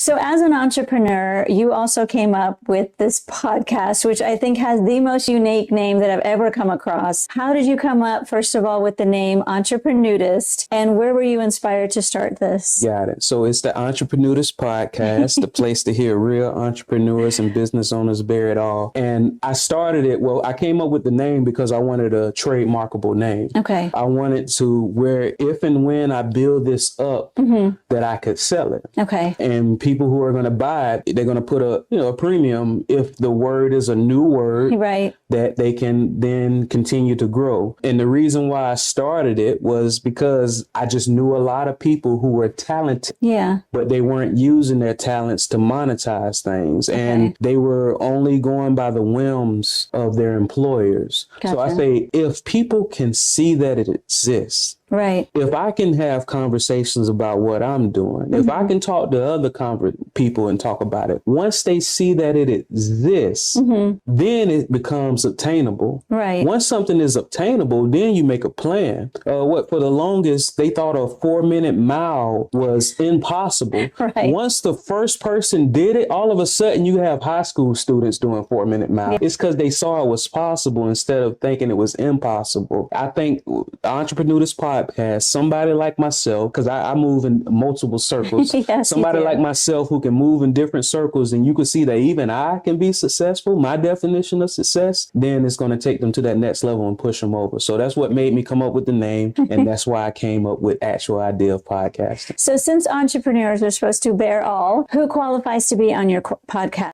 So as an entrepreneur, you also came up with this podcast, which I think has the most unique name that I've ever come across. How did you come up, first of all, with the name Entrepreneurist, and where were you inspired to start this? Got it. So it's the Entrepreneurist Podcast, the place to hear real entrepreneurs and business owners bear it all. And I started it, I came up with the name because I wanted a trademarkable name. Okay. I wanted to where if and when I build this up, that I could sell it. Okay. And people who are going to buy it, they're going to put a premium if the word is a new word, right, that they can then continue to grow. And the reason why I started it was because I just knew a lot of people who were talented, but they weren't using their talents to monetize things. Okay. And they were only going by the whims of their employers. Gotcha. So I say, if people can see that it exists, right. If I can have conversations about what I'm doing, if I can talk to other people and talk about it, once they see that it exists, then it becomes obtainable. Right. Once something is obtainable, then you make a plan. For the longest, they thought a 4-minute mile was impossible. Right. Once the first person did it, all of a sudden you have high school students doing 4-minute mile. Yeah. It's because they saw it was possible instead of thinking it was impossible. I think Entrepreneurist Podcast, somebody like myself, because I move in multiple circles, yes, somebody like myself who can move in different circles, and you can see that even I can be successful, my definition of success, then it's going to take them to that next level and push them over. So that's what made me come up with the name, and that's why I came up with actual idea of podcasting. So since entrepreneurs are supposed to bear all, who qualifies to be on your podcast?